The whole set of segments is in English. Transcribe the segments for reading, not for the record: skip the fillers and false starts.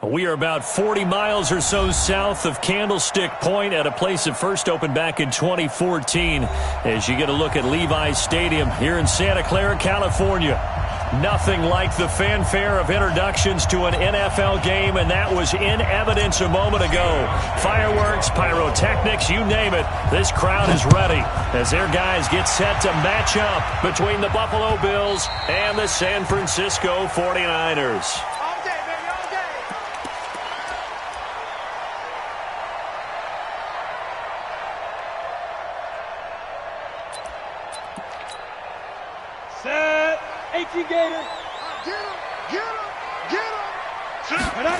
We are about 40 miles or so south of Candlestick Point at a place that first opened back in 2014 as you get a look at Levi's Stadium here in Santa Clara, California. Nothing like the fanfare of introductions to an NFL game, and that was in evidence a moment ago. Fireworks, pyrotechnics, you name it. This crowd is ready as their guys get set to match up between the Buffalo Bills and the San Francisco 49ers. Gator. Get him, get him, get him.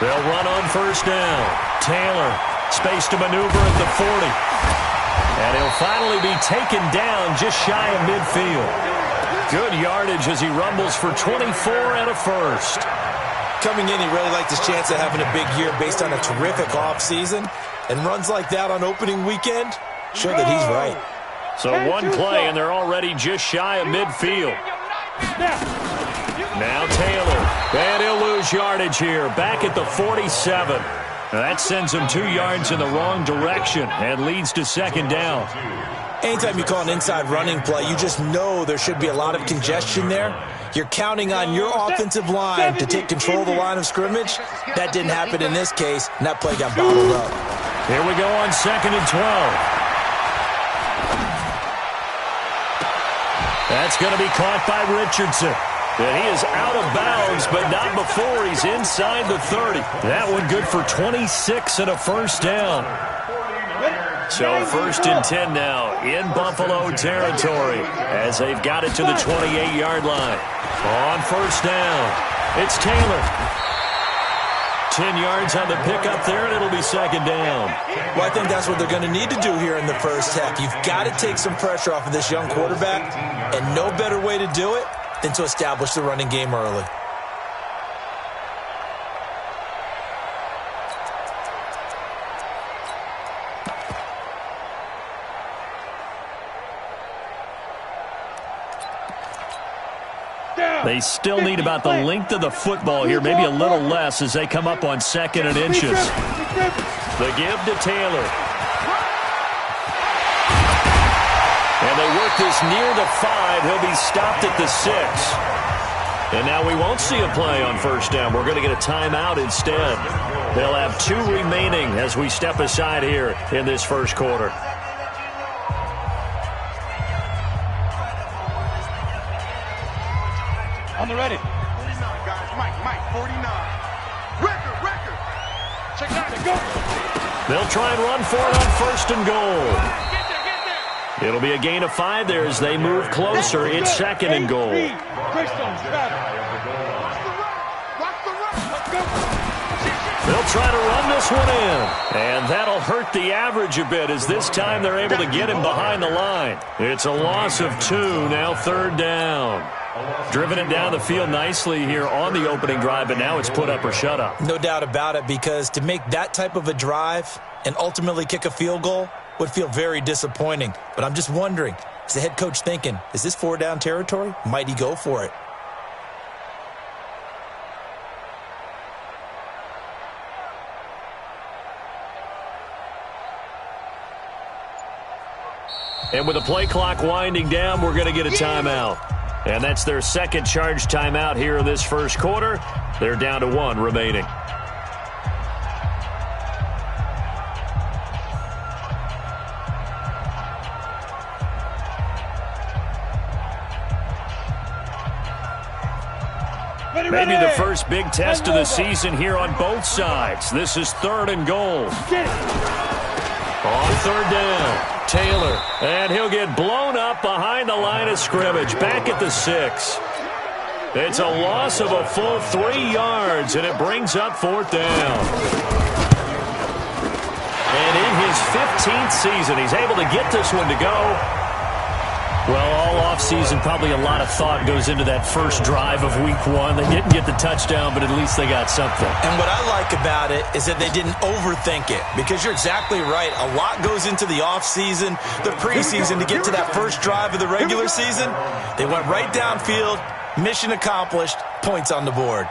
They'll run on first down. Taylor, space to maneuver at the 40. And he'll finally be taken down just shy of midfield. Good yardage as he rumbles for 24 and a first. Coming in, he really liked his chance of having a big year based on a terrific offseason. And runs like that on opening weekend show that he's right. So one play, and they're already just shy of midfield. Now Taylor, and he'll lose yardage here, back at the 47. Now that sends him 2 yards in the wrong direction and leads to second down. Anytime you call an inside running play, you just know there should be a lot of congestion there. You're counting on your offensive line to take control of the line of scrimmage. That didn't happen in this case, and that play got bottled up. Here we go on 2nd and 12. That's going to be caught by Richardson. And he is out of bounds, but not before he's inside the 30. That one good for 26 and a first down. So 1st and 10 now in Buffalo territory as they've got it to the 28-yard line. On first down, it's Taylor. 10 yards on the pickup there, and it'll be second down. Well, I think that's what they're going to need to do here in the first half. You've got to take some pressure off of this young quarterback, and no better way to do it than to establish the running game early. They still need about the length of the football here, maybe a little less as they come up on 2nd and inches. The give to Taylor. And they work this near the 5. He'll be stopped at the 6. And now we won't see a play on first down. We're going to get a timeout instead. They'll have 2 remaining as we step aside here in this first quarter. On the ready. 49, guys. Mike, 49. Record. Check out it, go. They'll try and run for it on 1st and goal. Get there. It'll be a gain of 5 there as they move closer. It's 2nd and goal. They'll try to run this one in. And that'll hurt the average a bit as this time they're able to get him behind the line. It's a loss of 2, now 3rd down. Driven it down the field nicely here on the opening drive, but now it's put up or shut up. No doubt about it, because to make that type of a drive and ultimately kick a field goal would feel very disappointing. But I'm just wondering, is the head coach thinking, is this 4-down territory? Might he go for it? And with the play clock winding down, we're going to get a timeout. And that's their second charge timeout here in this first quarter. They're down to 1 remaining. Maybe the first big test of the season here on both sides. This is 3rd and goal. On 3rd down, Taylor. And he'll get blown up behind the line of scrimmage, back at the 6. It's a loss of a full 3 yards, and it brings up 4th down. And in his 15th season, he's able to get this one to go. Well, all offseason, probably a lot of thought goes into that first drive of week 1. They didn't get the touchdown, but at least they got something. And what I like about it is that they didn't overthink it, because you're exactly right. A lot goes into the offseason, the preseason, to get to that first drive of the regular season. They went right downfield, mission accomplished, points on the board.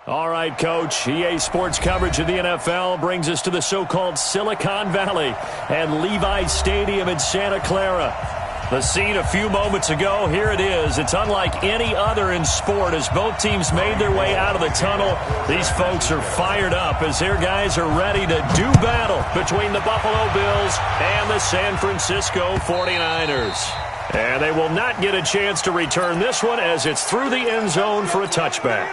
All right, Coach. EA Sports coverage of the NFL brings us to the so-called Silicon Valley and Levi Stadium in Santa Clara. The scene a few moments ago, here it is. It's unlike any other in sport as both teams made their way out of the tunnel. These folks are fired up as their guys are ready to do battle between the Buffalo Bills and the San Francisco 49ers. And they will not get a chance to return this one as it's through the end zone for a touchback.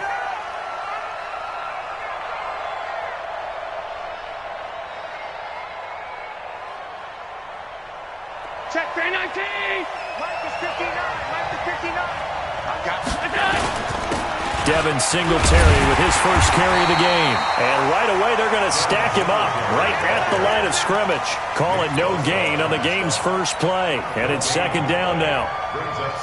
Check 319. Mike is 59. Mike is 59. I got you. Devin Singletary with his first carry of the game. And right away, they're going to stack him up right at the line of scrimmage. Call it no gain on the game's first play. And it's second down now.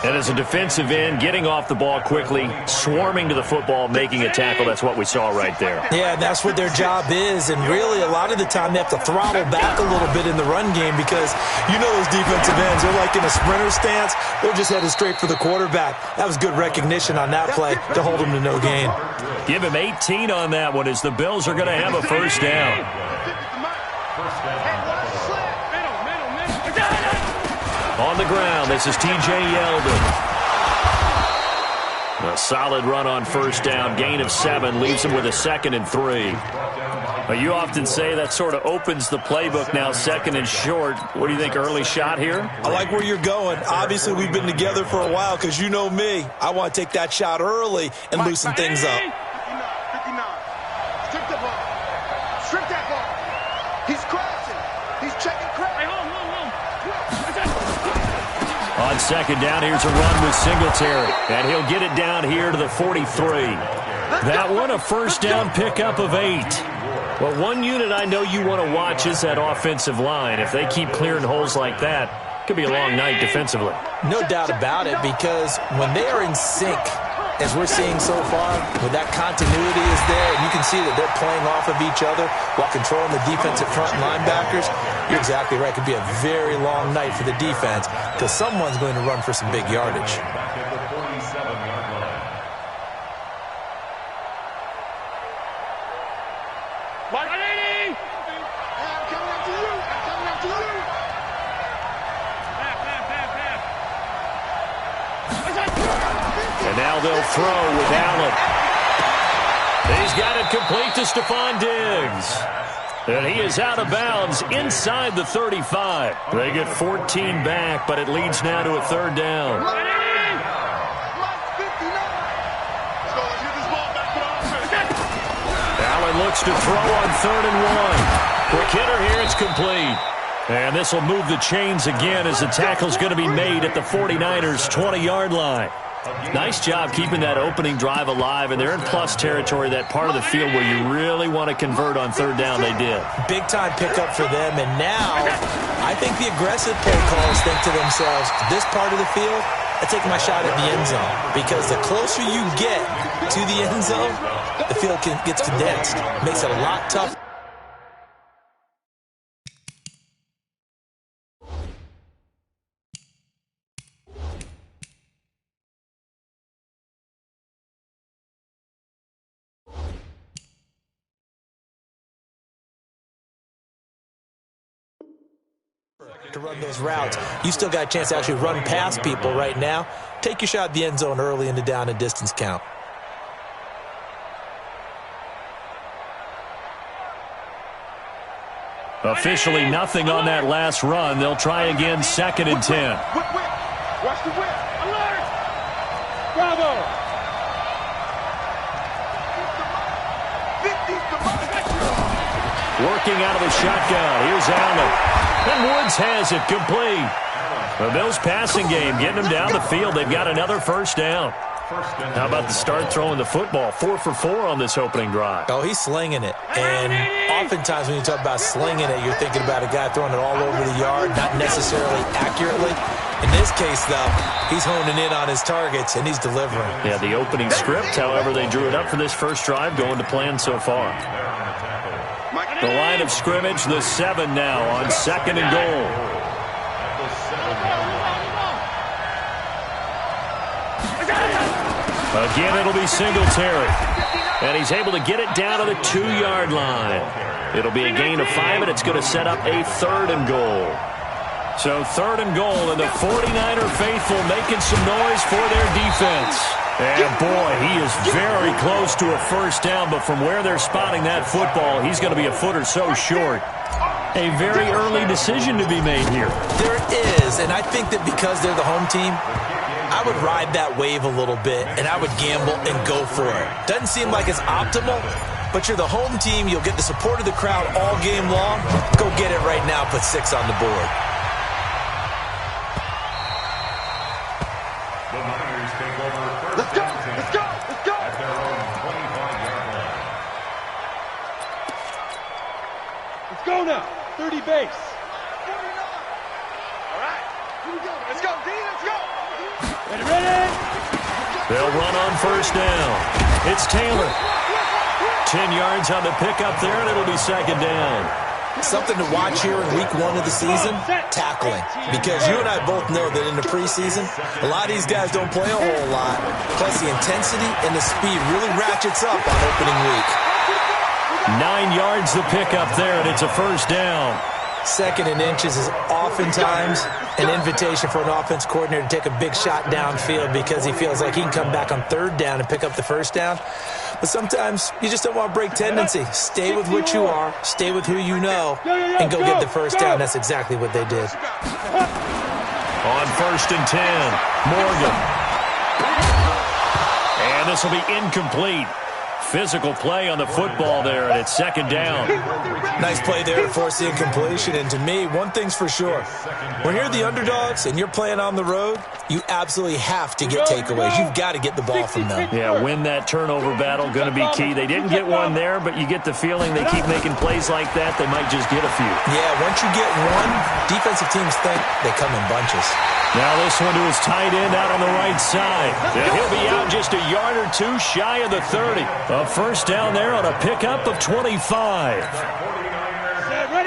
And as a defensive end, getting off the ball quickly, swarming to the football, making a tackle, that's what we saw right there. Yeah, that's what their job is. And really, a lot of the time, they have to throttle back a little bit in the run game because you know those defensive ends, they're like in a sprinter stance. They're just headed straight for the quarterback. That was good recognition on that play to hold him to no gain. Give him 18 on that one as the Bills are going to have a first down. On the ground, this is T.J. Yeldon. A solid run on first down. Gain of 7 leaves him with a 2nd and 3. But you often say that sort of opens the playbook now, 2nd and short. What do you think, early shot here? I like where you're going. Obviously, we've been together for a while because you know me. I want to take that shot early and loosen things up. 59. Strip the ball. Strip that ball. He's crashing. He's checking crash. On second down, here's a run with Singletary. And he'll get it down here to the 43. That one, a first down pickup of 8. Well, one unit I know you want to watch is that offensive line. If they keep clearing holes like that, it could be a long night defensively. No doubt about it, because when they are in sync, as we're seeing so far, when that continuity is there, and you can see that they're playing off of each other while controlling the defensive front linebackers, you're exactly right. It could be a very long night for the defense because someone's going to run for some big yardage. And now they'll throw with Allen. He's got it complete to Stephon Diggs. And he is out of bounds inside the 35. They get 14 back, but it leads now to a 3rd down. Allen looks to throw on 3rd and 1. Quick hitter here, it's complete. And this will move the chains again as the tackle's going to be made at the 49ers' 20-yard line. Nice job keeping that opening drive alive, and they're in plus territory, that part of the field where you really want to convert on 3rd down. They did. Big-time pickup for them, and now I think the aggressive play callers think to themselves, this part of the field, I take my shot at the end zone, because the closer you get to the end zone, the field gets condensed. Makes it a lot tougher. To run those routes. You still got a chance to actually run past people right now. Take your shot at the end zone early in the down and distance count. Officially nothing on that last run. They'll try again, 2nd and 10. Watch the whip. Alert! Bravo! Working out of the shotgun. Here's Allen. And Woods has it complete. The Bills passing game getting them down the field. They've got another first down. How about the start throwing the football? 4 for 4 on this opening drive. Oh, he's slinging it. And oftentimes when you talk about slinging it, you're thinking about a guy throwing it all over the yard, not necessarily accurately. In this case, though, he's honing in on his targets, and he's delivering. Yeah, the opening script, however, they drew it up for this first drive, going to plan so far. The line of scrimmage, the 7 now on 2nd and goal. Again, it'll be Singletary. And he's able to get it down to the 2-yard line. It'll be a gain of 5, and it's going to set up a 3rd and goal. So 3rd and goal, and the 49er faithful making some noise for their defense. And boy, he is very close to a first down, but from where they're spotting that football, he's going to be a foot or so short. A very early decision to be made here. There is, and I think that because they're the home team, I would ride that wave a little bit, and I would gamble and go for it. Doesn't seem like it's optimal, but you're the home team. You'll get the support of the crowd all game long. Go get it right now. Put 6 on the board. Let's go! Let's go! Let's go! At their own 25-yard line. Let's go now. 30 base. All right, here we go. Let's go, D. Let's go. Ready? They'll run on first down. It's Taylor. 10 yards on the pickup there, and it'll be 2nd down. Something to watch here in week 1 of the season, tackling. Because you and I both know that in the preseason, a lot of these guys don't play a whole lot. Plus, the intensity and the speed really ratchets up on opening week. 9 yards the pickup there, and it's a first down. 2nd and inches is oftentimes an invitation for an offense coordinator to take a big shot downfield because he feels like he can come back on 3rd down and pick up the first down. But sometimes you just don't want to break tendency. Stay with what you are, stay with who you know, and go get the first down. That's exactly what they did. On 1st and 10, Morgan. And this will be incomplete. Physical play on the football there, and it's 2nd down. Nice play there to force the incompletion. And to me, one thing's for sure. When you're the underdogs and you're playing on the road, you absolutely have to get takeaways. You've got to get the ball from them. Yeah, win that turnover battle, going to be key. They didn't get one there, but you get the feeling they keep making plays like that, they might just get a few. Yeah, once you get one, defensive teams think they come in bunches. Now this one to his tight end out on the right side. And he'll be out just a yard or 2 shy of the 30. A first down there on a pickup of 25.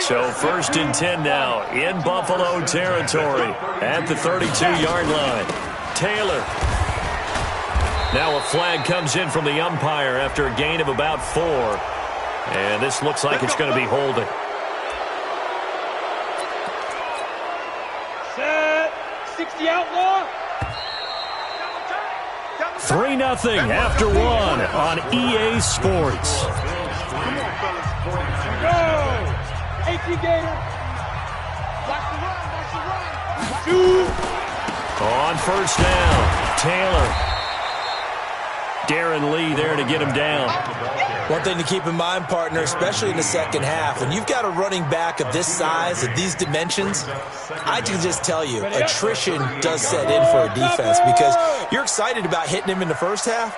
So 1st and 10 now in Buffalo territory at the 32-yard line. Taylor. Now a flag comes in from the umpire after a gain of about 4. And this looks like it's going to be holding. 60 outlaw. 3-0 after 1 on EA Sports. Go! 18 Gator. Watch the run. Watch the run. On first down, Taylor. Darren Lee there to get him down. One thing to keep in mind, partner, especially in the second half, when you've got a running back of this size, of these dimensions, I can just tell you, attrition does set in for a defense because you're excited about hitting him in the first half,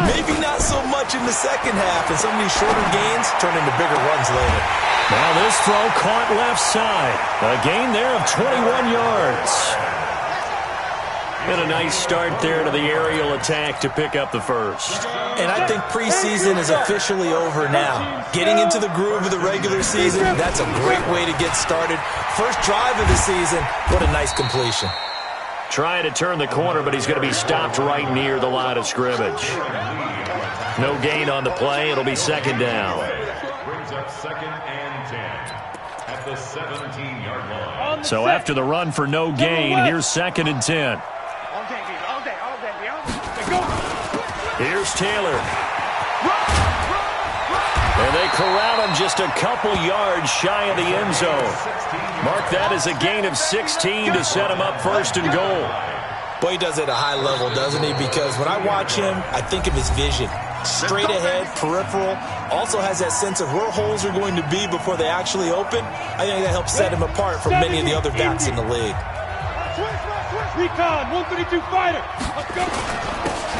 maybe not so much in the second half, and some of these shorter gains turn into bigger runs later. Now this throw caught left side. A gain there of 21 yards. And a nice start there to the aerial attack to pick up the first. And I think preseason is officially over now. Getting into the groove of the regular season, that's a great way to get started. First drive of the season, what a nice completion. Trying to turn the corner, but he's going to be stopped right near the line of scrimmage. No gain on the play. It'll be 2nd down. Brings up 2nd and 10 at the 17-yard line. So after the run for no gain, here's 2nd and 10. Here's Taylor. And they corral him just a couple yards shy of the end zone. Mark that as a gain of 16 to set him up 1st and goal. Boy, he does it at a high level, doesn't he? Because when I watch him, I think of his vision. Straight ahead, peripheral. Also has that sense of where holes are going to be before they actually open. I think that helps set him apart from many of the other backs in the league. Recon, 132 fighter. Let's go.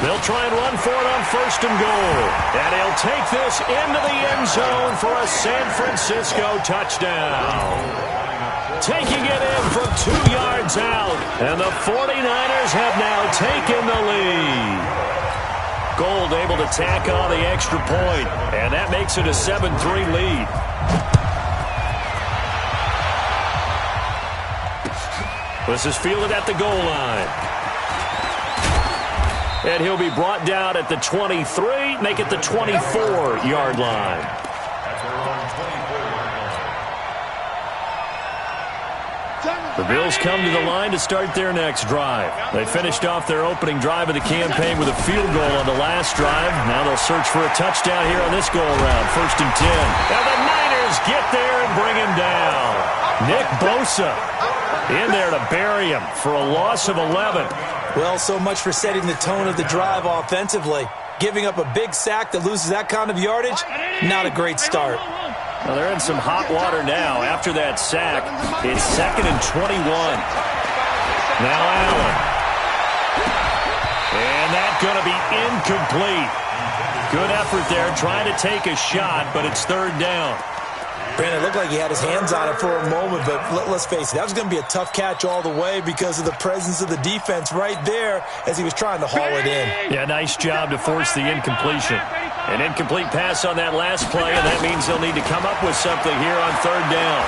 They'll try and run for it on 1st and goal. And he'll take this into the end zone for a San Francisco touchdown. Taking it in from 2 yards out. And the 49ers have now taken the lead. Gold able to tack on the extra point. And that makes it a 7-3 lead. This is fielded at the goal line. And he'll be brought down at the 23, make it the 24-yard line. The Bills come to the line to start their next drive. They finished off their opening drive of the campaign with a field goal on the last drive. Now they'll search for a touchdown here on this go-around. 1st and 10. Now the Niners get there and bring him down. Nick Bosa in there to bury him for a loss of 11. Well, so much for setting the tone of the drive offensively. Giving up a big sack that loses that kind of yardage, not a great start. Well, they're in some hot water now. After that sack, it's 2nd and 21. Now Allen. And that's going to be incomplete. Good effort there, trying to take a shot, but it's 3rd down. Brandon, it looked like he had his hands on it for a moment, but let's face it, that was going to be a tough catch all the way because of the presence of the defense right there as he was trying to haul it in. Yeah, nice job to force the incompletion. An incomplete pass on that last play, and that means they'll need to come up with something here on 3rd down.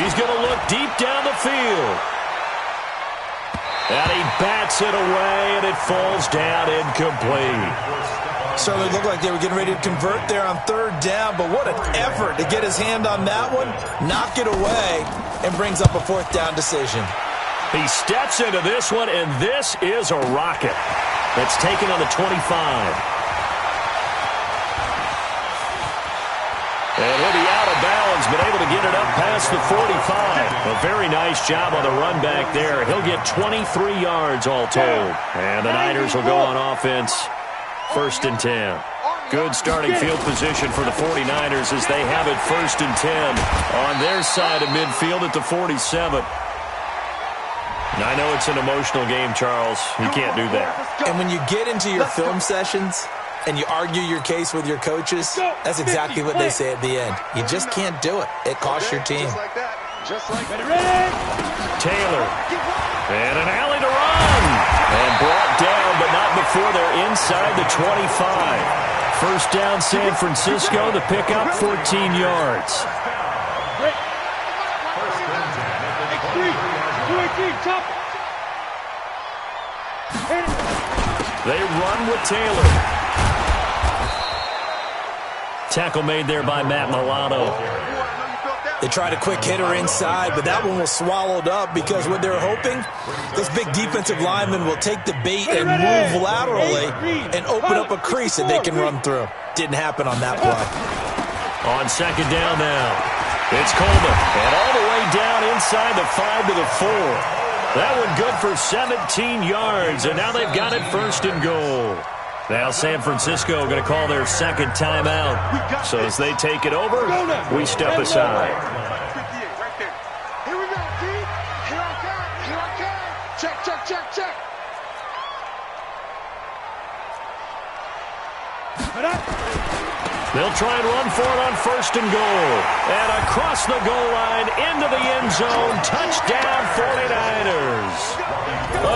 He's going to look deep down the field. And he bats it away, and it falls down incomplete. Certainly looked like they were getting ready to convert there on 3rd down, but what an effort to get his hand on that one, knock it away, and brings up a 4th down decision. He steps into this one, and this is a rocket. That's taken on the 25. And he'll be out of bounds, but able to get it up past the 45. A very nice job on the run back there. He'll get 23 yards all told. And the Niners will go on offense. 1st and 10. Good starting field position for the 49ers as they have it 1st and 10 on their side of midfield at the 47. I know it's an emotional game, Charles. You can't do that. And when you get into your film sessions and you argue your case with your coaches, that's exactly what they say at the end. You just can't do it. It costs your team. Just like that. Taylor. And an alley to run. And brought down, but not before they're inside the 25. 1st down, San Francisco. The pickup, 14 yards. They run with Taylor. Tackle made there by Matt Milano. They tried a quick hitter inside, but that one was swallowed up because what they're hoping, those big defensive linemen will take the bait and move laterally and open up a crease that they can run through. Didn't happen on that play. On 2nd down now, it's Coleman. And all the way down inside the 5 to the 4. That one good for 17 yards, and now they've got it 1st and goal. Now San Francisco going to call their 2nd timeout. So as they take it over, we step aside. 58 right there. Here we go, D. Here I come. Here I come. Check, check, check, check. They'll try and run for it on 1st and goal. And across the goal line, into the end zone. Touchdown, 49ers.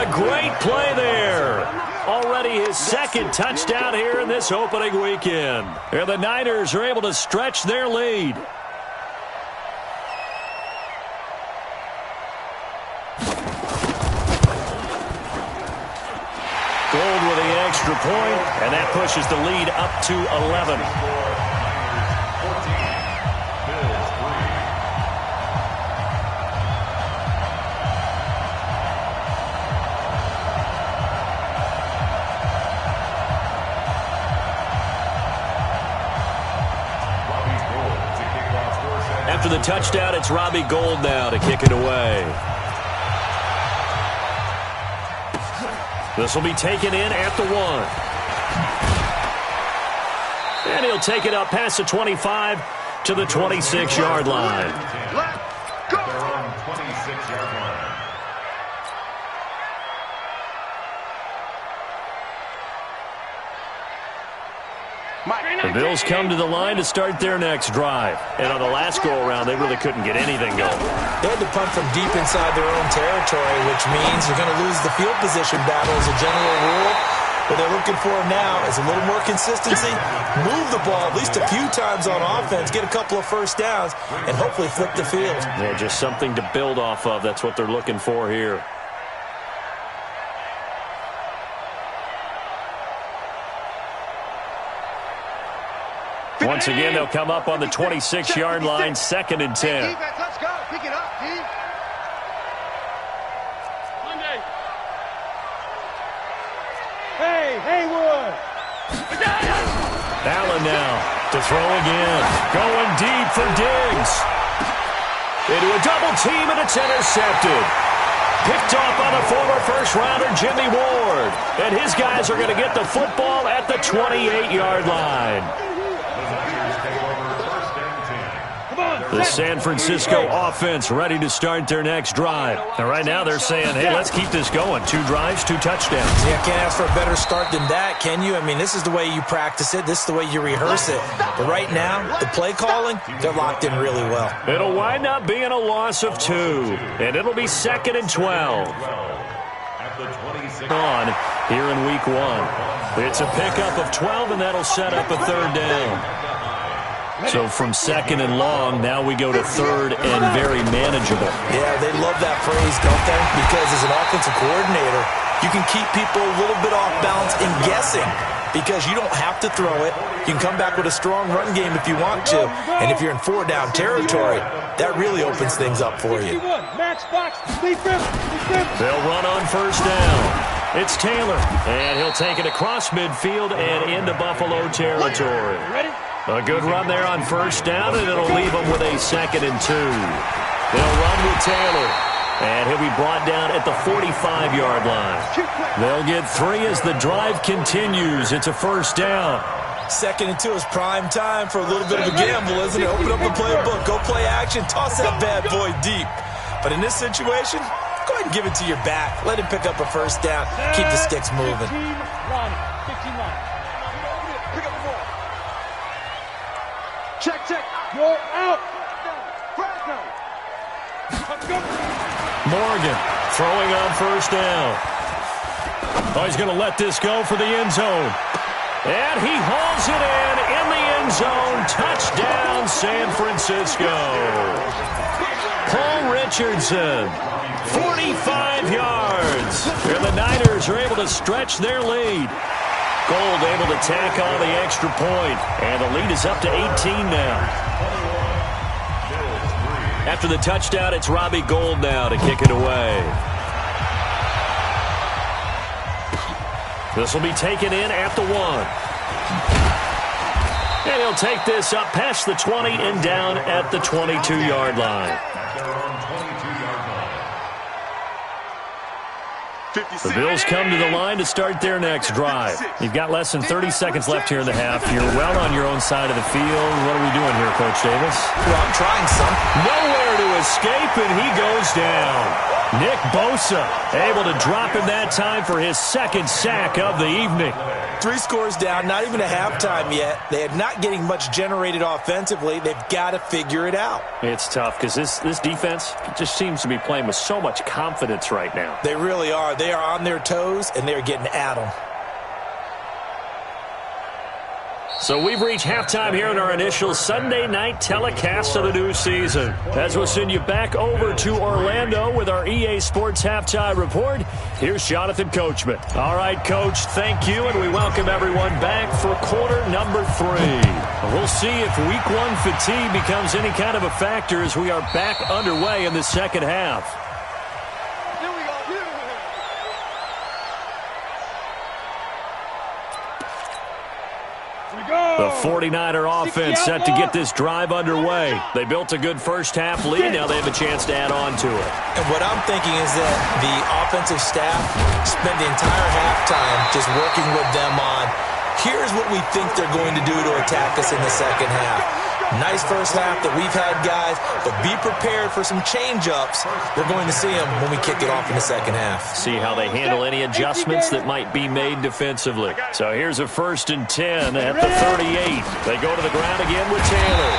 A great play there. Already his 2nd touchdown here in this opening weekend. And the Niners are able to stretch their lead. Gold with the extra point, and that pushes the lead up to 11. After the touchdown, it's Robbie Gould now to kick it away. This will be taken in at the 1. And he'll take it up past the 25 to the 26-yard line. Let's go. 26-yard line. The Bills come to the line to start their next drive. And on the last go-around, they really couldn't get anything going. They had to punt from deep inside their own territory, which means you're going to lose the field position battle as a general rule. What they're looking for now is a little more consistency, move the ball at least a few times on offense, get a couple of 1st downs, and hopefully flip the field. Yeah, just something to build off of. That's what they're looking for here. Once again, they'll come up on the 26-yard line, 2nd and 10. Defense, let's go. Pick it up, D. Hey, Haywood. Allen now to throw again. Going deep for Diggs. Into a double team, and it's intercepted. Picked off on the former first-rounder Jimmy Ward. And his guys are going to get the football at the 28-yard line. The San Francisco offense ready to start their next drive. And right now they're saying, hey, let's keep this going. 2 drives, 2 touchdowns. Yeah, can't ask for a better start than that, can you? I mean, this is the way you practice it. This is the way you rehearse it. But right now, the play calling, they're locked in really well. It'll wind up being a loss of 2. And it'll be 2nd and 12. On here in week 1. It's a pickup of 12, and that'll set up a 3rd down. So from 2nd and long, now we go to 3rd and very manageable. Yeah, they love that phrase, don't they? Because as an offensive coordinator, you can keep people a little bit off balance and guessing because you don't have to throw it. You can come back with a strong run game if you want to. And if you're in 4-down territory, that really opens things up for you. They'll run on 1st down. It's Taylor, and he'll take it across midfield and into Buffalo territory. A good run there on 1st down, and it'll leave them with a 2nd and 2. They'll run with Taylor, and he'll be brought down at the 45-yard line. They'll get 3 as the drive continues. It's a 1st down. 2nd and 2 is prime time for a little bit of a gamble, isn't it? Open up the playbook, go play action, toss that bad boy deep. But in this situation, go ahead and give it to your back. Let him pick up a 1st down. Keep the sticks moving. 15 line. Pick up the ball. Check. You're out. Morgan throwing on 1st down. Oh, he's going to let this go for the end zone. And he hauls it in the end zone. Touchdown, San Francisco. Paul Richardson, 45 yards. And the Niners are able to stretch their lead. Gold able to tack on the extra point. And the lead is up to 18 now. After the touchdown, it's Robbie Gould now to kick it away. This will be taken in at the 1. And he'll take this up past the 20 and down at the 22-yard line. The Bills come to the line to start their next drive. You've got less than 30 seconds left here in the half. You're well on your own side of the field. What are we doing here, Coach Davis? Well, I'm trying some. Nowhere to escape, and he goes down. Nick Bosa able to drop in that time for his 2nd sack of the evening. 3 scores down, not even a halftime yet. They are not getting much generated offensively. They've got to figure it out. It's tough because this defense just seems to be playing with so much confidence right now. They really are. They are on their toes, and they're getting at them. So we've reached halftime here in our initial Sunday night telecast of the new season. As we'll send you back over to Orlando with our EA Sports Halftime Report, here's Jonathan Coachman. All right, Coach, thank you, and we welcome everyone back for quarter number 3. We'll see if week 1 fatigue becomes any kind of a factor as we are back underway in the second half. The 49er offense set to get this drive underway. They built a good first half lead. Now they have a chance to add on to it. And what I'm thinking is that the offensive staff spent the entire halftime just working with them on, here's what we think they're going to do to attack us in the second half. Nice first half that we've had, guys, but be prepared for some change-ups. We're going to see them when we kick it off in the second half. See how they handle any adjustments that might be made defensively. So here's a 1st and 10 at the 38. They go to the ground again with Taylor.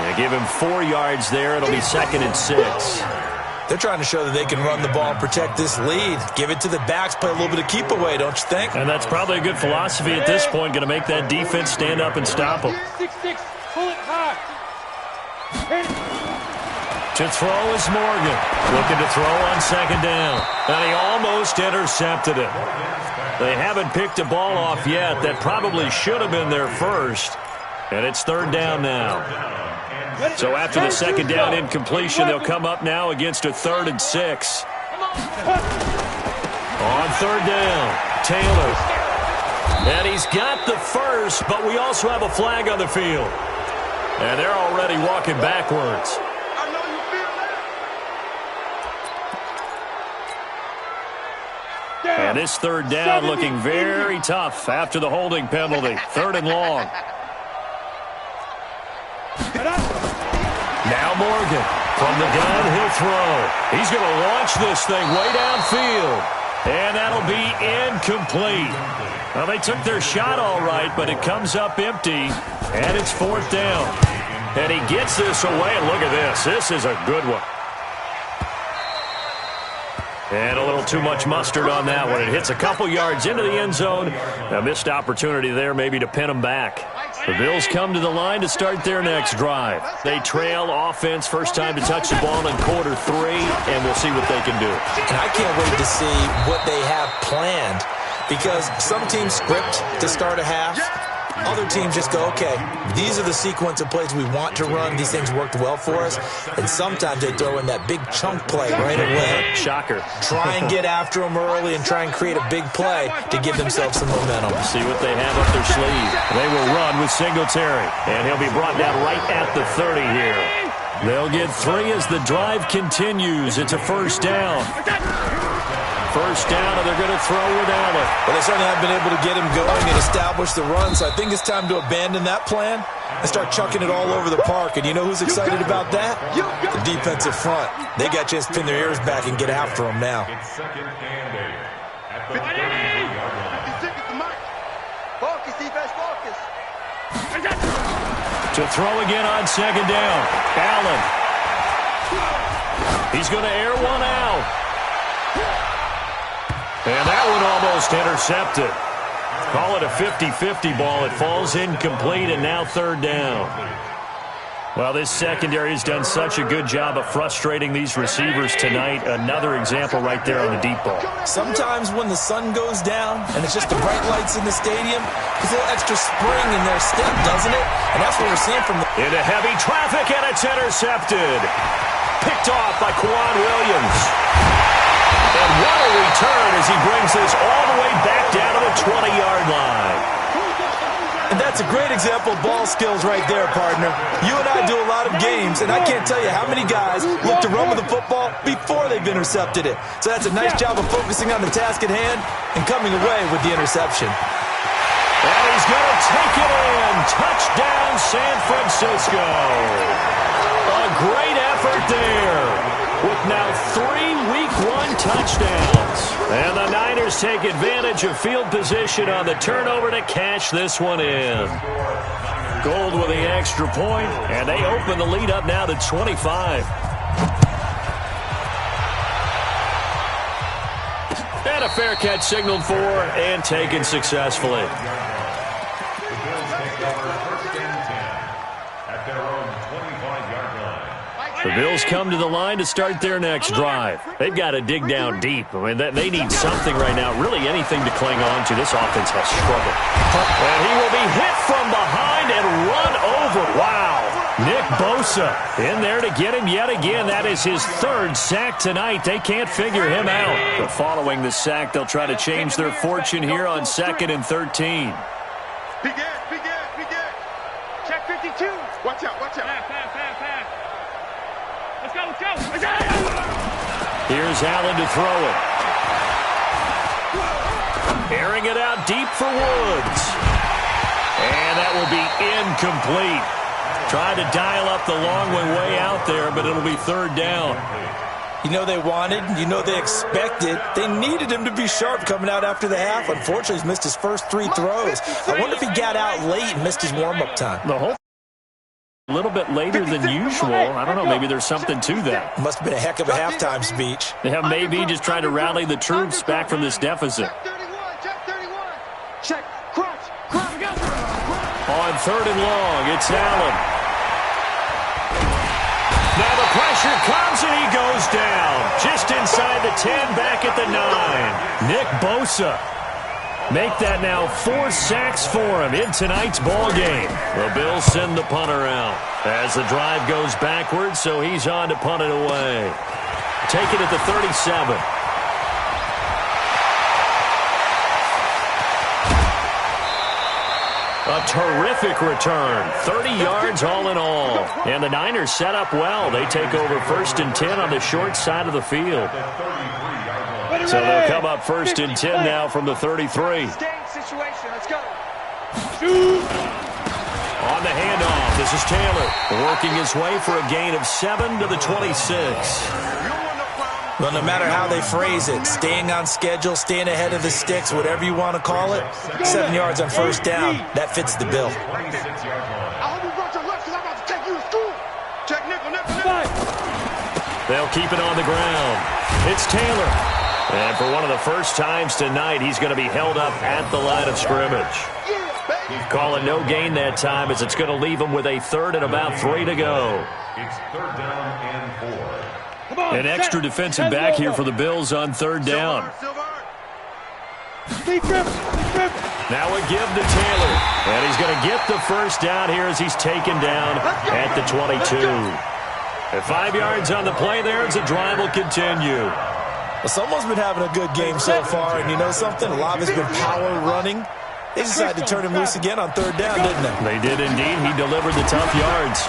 They give him 4 yards there. It'll be 2nd and 6. They're trying to show that they can run the ball and protect this lead. Give it to the backs, play a little bit of keep away, don't you think? And that's probably a good philosophy at this point, going to make that defense stand up and stop them. 6-6, pull it high. To throw is Morgan. Looking to throw on 2nd down. And he almost intercepted it. They haven't picked a ball off yet. That probably should have been their first. And it's third down now. So after the second down incompletion, they'll come up now against a 3rd and 6. On third down, Taylor. And he's got the first, but we also have a flag on the field. And they're already walking backwards. I know you feel that. And this third down looking very tough after the holding penalty. 3rd and long. Now Morgan from the gun, he'll throw. He's going to launch this thing way downfield. And that'll be incomplete. Well, they took their shot all right, but it comes up empty. And it's 4th down. And he gets this away, and look at this. This is a good one. And a little too much mustard on that one. It hits a couple yards into the end zone. A missed opportunity there maybe to pin them back. The Bills come to the line to start their next drive. They trail offense, first time to touch the ball in quarter 3, and we'll see what they can do. And I can't wait to see what they have planned, because some teams script to start a half. Other teams just go, okay, these are the sequence of plays we want to run. These things worked well for us. And sometimes they throw in that big chunk play right away. Shocker. Try and get after them early and try and create a big play to give themselves some momentum. See what they have up their sleeve. They will run with Singletary. And he'll be brought down right at the 30 here. They'll get 3 as the drive continues. It's a first down. First down, and they're going to throw with Allen. Well, they certainly have been able to get him going and establish the run, so I think it's time to abandon that plan and start chucking it all over the park. And you know who's excited about that? The defensive front. They got a chance to pin their ears back and get after him now. Focus, defense, focus. To throw again on second down. Allen. He's going to air one out. And that one almost intercepted. Call it a 50-50 ball. It falls incomplete, and now third down. Well, this secondary has done such a good job of frustrating these receivers tonight. Another example right there on the deep ball. Sometimes when the sun goes down and it's just the bright lights in the stadium, there's a little extra spring in their step, doesn't it? And that's what we're seeing from the... Into heavy traffic, and it's intercepted. Picked off by Quan Williams. And what a return as he brings this all the way back down to the 20-yard line. And that's a great example of ball skills right there, partner. You and I do a lot of games, and I can't tell you how many guys look to run with the football before they've intercepted it. So that's a nice job of focusing on the task at hand and coming away with the interception. And he's going to take it in. Touchdown, San Francisco. A great effort there, with now 3 Week 1 touchdowns. And the Niners take advantage of field position on the turnover to cash this one in. Gold with the extra point, and they open the lead up now to 25. And a fair catch signaled for and taken successfully. The Bills come to the line to start their next drive. They've got to dig down deep. I mean, they need something right now, really anything to cling on to. This offense has struggled. And he will be hit from behind and run over. Wow. Nick Bosa in there to get him yet again. That is his 3rd sack tonight. They can't figure him out. But following the sack, they'll try to change their fortune here on 2nd and 13. Be good. Check 52. Watch out. Pass. Let's go. Here's Allen to throw it. Airing it out deep for Woods. And that will be incomplete. Tried to dial up the long way out there, but it'll be 3rd down. You know they wanted, you know they expected. They needed him to be sharp coming out after the half. Unfortunately, he's missed his first 3 throws. I wonder if he got out late and missed his warm-up time. The whole a little bit later than usual. I don't know, maybe there's something to that. Must have been a heck of a halftime speech. Yeah, maybe just trying to rally the troops back from this deficit. Check 31. Check. Crunch. On 3rd and long, it's Allen. Now the pressure comes and he goes down. Just inside the 10, back at the 9. Nick Bosa. Make that now 4 sacks for him in tonight's ball game. The Bills send the punter out as the drive goes backwards, so he's on to punt it away. Take it at the 37. A terrific return. 30 yards all in all. And the Niners set up well. They take over 1st and 10 on the short side of the field. So they'll come up 1st and 10 now from the 33. Situation. Let's go. On the handoff, this is Taylor working his way for a gain of 7 to the 26. Well, no matter how they phrase it, staying on schedule, staying ahead of the sticks, whatever you want to call it, 7 yards on 1st down, that fits the bill. I hope you brought your lunch because I'm about to take you to school. Check nickel. They'll keep it on the ground. It's Taylor. And for one of the first times tonight, he's going to be held up at the line of scrimmage. Call it no gain that time as it's going to leave him with a 3rd and about 3 to go. It's 3rd down and 4. An extra defensive back here for the Bills on 3rd down. Now a give to Taylor. And he's going to get the 1st down here as he's taken down at the 22. And 5 yards on the play there as the drive will continue. Well, someone's been having a good game so far, and you know something? A lot of it's been power running. They decided to turn him loose again on 3rd down, didn't they? They did indeed. He delivered the tough yards.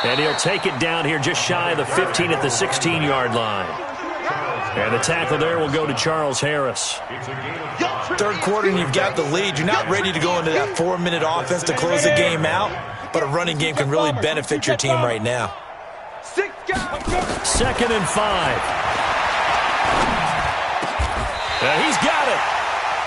And he'll take it down here just shy of the 15 at the 16-yard line. And the tackle there will go to Charles Harris. 3rd quarter and you've got the lead. You're not ready to go into that 4-minute offense to close the game out, but a running game can really benefit your team right now. 2nd and 5. He's got it.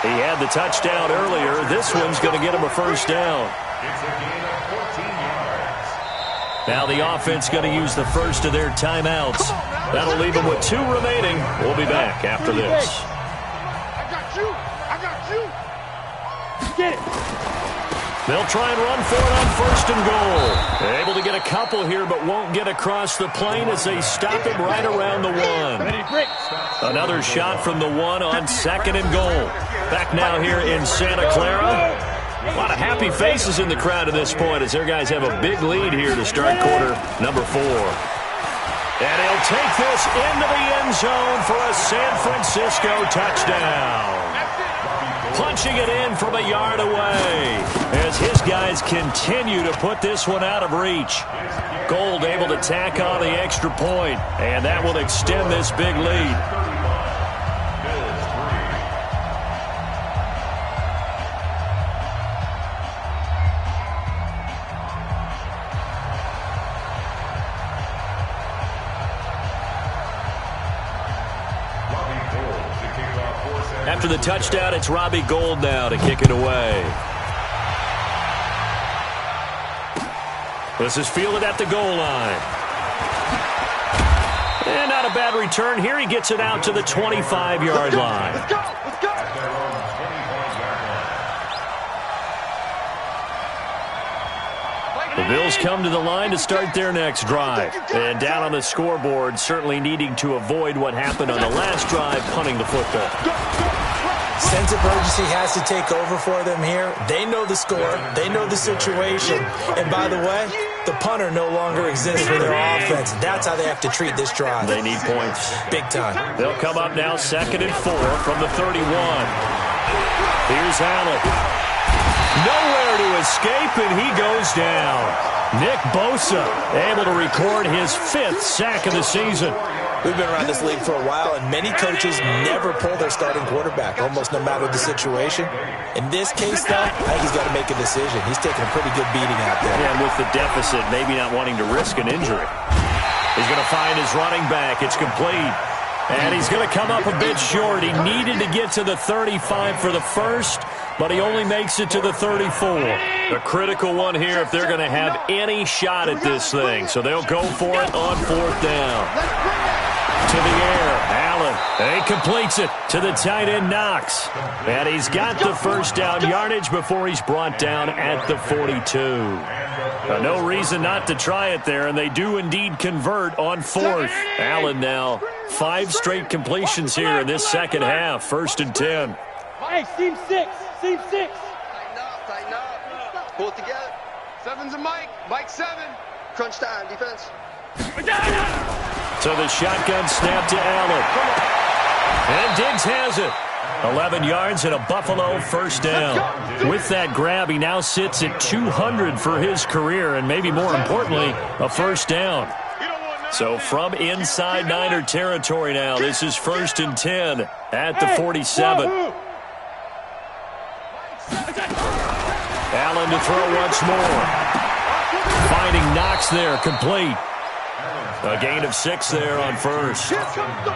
He had the touchdown earlier. This one's going to get him a 1st down. It's a gain of 14 yards. Now the offense going to use the first of their timeouts. That'll leave them with 2 remaining. We'll be back after this. I got you. Get it. They'll try and run for it on 1st and goal. They're able to get a couple here, but won't get across the plane as they stop him right around the 1. Another shot from the 1 on 2nd and goal. Back now here in Santa Clara. A lot of happy faces in the crowd at this point as their guys have a big lead here to start quarter number 4. And he'll take this into the end zone for a San Francisco touchdown. Punching it in from a yard away as his guys continue to put this one out of reach. Gold able to tack on the extra point, and that will extend this big lead. After the touchdown, it's Robbie Gould now to kick it away. This is fielded at the goal line. And not a bad return here. He gets it out to the 25-yard line. Let's go. The Bills come to the line to start their next drive. And down on the scoreboard, certainly needing to avoid what happened on the last drive, punting the football. Sense of urgency has to take over for them here. They know the score. They know the situation. And by the way, the punter no longer exists for their offense. That's how they have to treat this drive. They need points. Big time. They'll come up now 2nd and 4 from the 31. Here's Allen. Nowhere to escape, and he goes down. Nick Bosa able to record his 5th sack of the season. We've been around this league for a while, and many coaches never pull their starting quarterback, almost no matter the situation. In this case, though, I think he's got to make a decision. He's taking a pretty good beating out there. And with the deficit, maybe not wanting to risk an injury. He's going to find his running back. It's complete. And he's going to come up a bit short. He needed to get to the 35 for the first, but he only makes it to the 34. A critical one here if they're going to have any shot at this thing. So they'll go for it on 4th down. To the air, Allen. He completes it to the tight end, Knox. And he's got the 1st down yardage before he's brought down at the 42. No reason not to try it there, and they do indeed convert on 4th. Allen now 5 straight completions here in this second half. 1st and 10. Hey, seam 6. Seam 6. Tighten up. Pull it together. 7's a Mike. Mike 7. Crunch time, defense. So the shotgun snap to Allen. And Diggs has it. 11 yards and a Buffalo first down. With that grab, he now sits at 200 for his career, and maybe more importantly, a first down. So from inside Niner territory now, this is 1st and 10 at the 47. Allen to throw once more. Finding Knox there, complete. A gain of 6 there on first.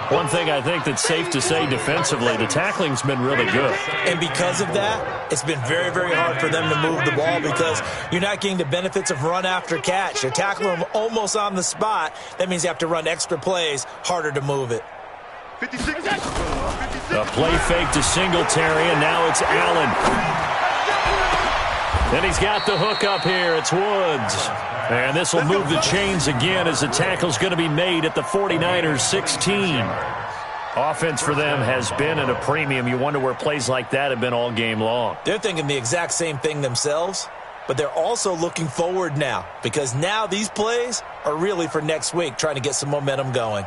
One thing I think that's safe to say defensively, the tackling's been really good. And because of that, it's been very, very hard for them to move the ball because you're not getting the benefits of run after catch. You're tackling them almost on the spot. That means you have to run extra plays, harder to move it. 56. A play fake to Singletary, and now it's Allen. And he's got the hook up here. It's Woods. And this will move the chains again as the tackle's going to be made at the 49ers 16. Offense for them has been at a premium. You wonder where plays like that have been all game long. They're thinking the exact same thing themselves, but they're also looking forward now because now these plays are really for next week, trying to get some momentum going.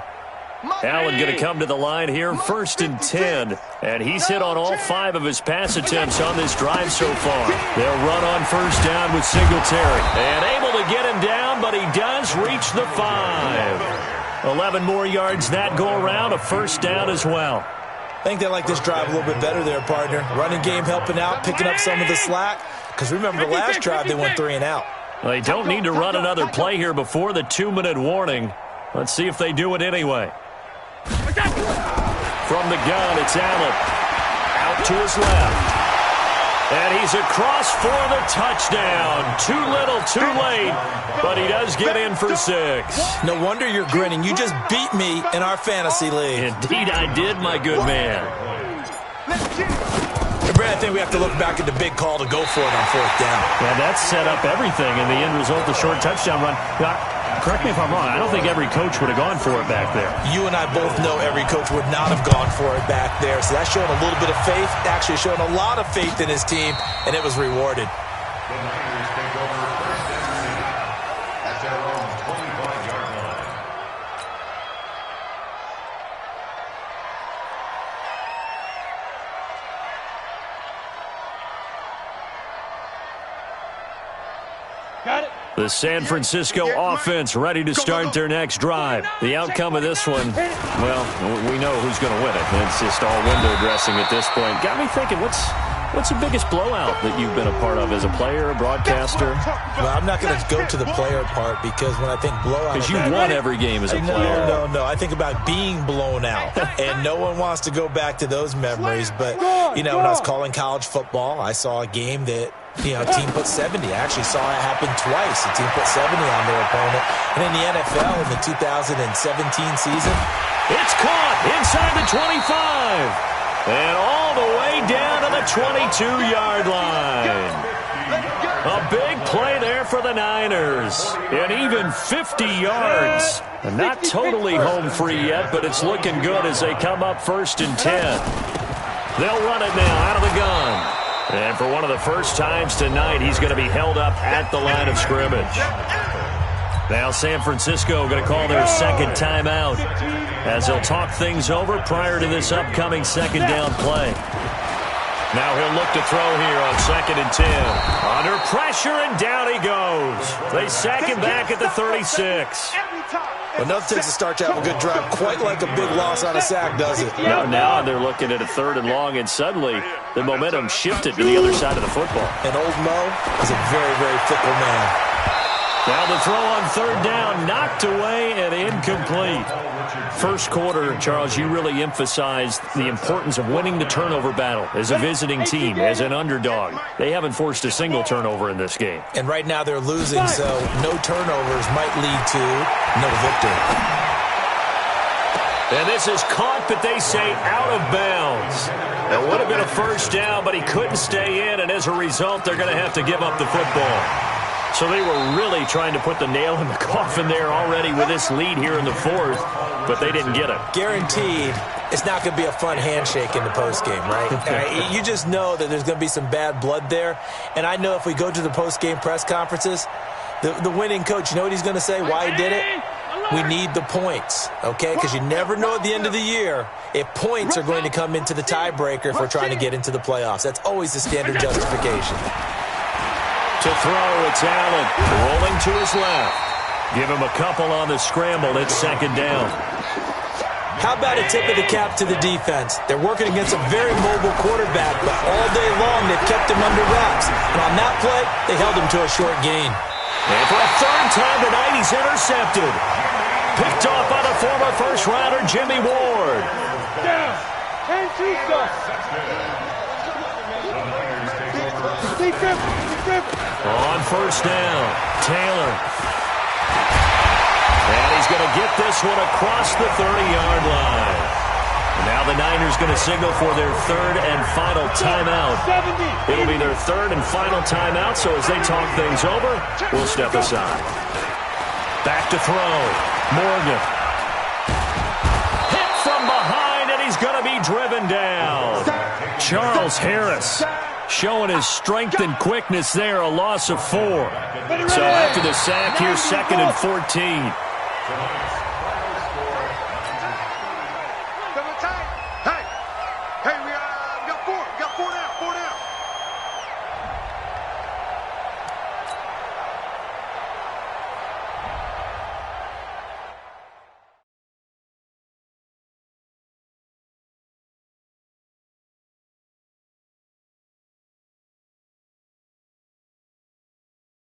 Allen going to come to the line here, 1st and 10. And he's hit on all 5 of his pass attempts on this drive so far. They'll run on first down with Singletary. And able to get him down, but he does reach the 5. 11 more yards that go around, a first down as well. I think they like this drive a little bit better there, partner. Running game helping out, picking up some of the slack. Because remember the last drive, they went 3 and out. Well, they don't need to run another play here before the 2-minute warning. Let's see if they do it anyway. From the gun, it's Allen. Out to his left. And he's across for the touchdown. Too little, too late. But he does get in for 6. No wonder you're grinning. You just beat me in our fantasy league. Indeed I did, my good man. Brad, I think we have to look back at the big call to go for it on 4th down. Yeah, that set up everything in the end result, the short touchdown run. Correct me if I'm wrong. I don't think every coach would have gone for it back there. You and I both know every coach would not have gone for it back there. So that's showing a little bit of faith, actually showing a lot of faith in his team, and it was rewarded. Got it. The San Francisco offense ready to start their next drive. The outcome of this one, well, we know who's going to win it. It's just all window dressing at this point. Got me thinking, what's the biggest blowout that you've been a part of as a player, a broadcaster? Well, I'm not going to go to the player part because when I think blowout... Because you won every game as a player. No. I think about being blown out. And no one wants to go back to those memories. But, you know, when I was calling college football, I saw a game that... a team put 70. I actually saw it happen twice. A team put 70 on their opponent. And in the NFL in the 2017 season. It's caught inside the 25. And all the way down to the 22-yard line. A big play there for the Niners. And even 50 yards. And not totally home free yet, but it's looking good as they come up 1st and 10. They'll run it now out of the gun. And for one of the first times tonight, he's going to be held up at the line of scrimmage. Now San Francisco going to call their second timeout as they'll talk things over prior to this upcoming second down play. Now he'll look to throw here on 2nd and 10. Under pressure, and down he goes. They sack him back at the 36. Well, nothing takes a start to have a good drive quite like a big loss on a sack, does it? Now they're looking at a 3rd and long, and suddenly the momentum shifted to the other side of the football. And old Mo is a very, very fickle man. Now the throw on 3rd down, knocked away and incomplete. First quarter, Charles, you really emphasized the importance of winning the turnover battle as a visiting team, as an underdog. They haven't forced a single turnover in this game. And right now they're losing, so no turnovers might lead to no victory. And this is caught, but they say out of bounds. It would have been a first down, but he couldn't stay in, and as a result, they're going to have to give up the football. So they were really trying to put the nail in the coffin there already with this lead here in the 4th, but they didn't get it. Guaranteed it's not going to be a fun handshake in the postgame, right? You just know that there's going to be some bad blood there. And I know if we go to the postgame press conferences, the winning coach, you know what he's going to say, why he did it? We need the points, okay? Because you never know at the end of the year if points are going to come into the tiebreaker if we're trying to get into the playoffs. That's always the standard justification. To throw, it's Allen, rolling to his left. Give him a couple on the scramble. It's second down. How about a tip of the cap to the defense? They're working against a very mobile quarterback, but all day long they've kept him under wraps. And on that play, they held him to a short gain. And for a third time tonight, he's intercepted. Picked off by the former first-rounder, Jimmy Ward. Down. And two stuff. On first down, Taylor. And he's going to get this one across the 30-yard line. And now the Niners going to signal for their third and final timeout. It'll be their third and final timeout, so as they talk things over, we'll step aside. Back to throw. Morgan. Hit from behind, and he's going to be driven down. Charles Harris showing his strength and quickness there, a loss of 4. So after the sack, here's second and 14. Double time.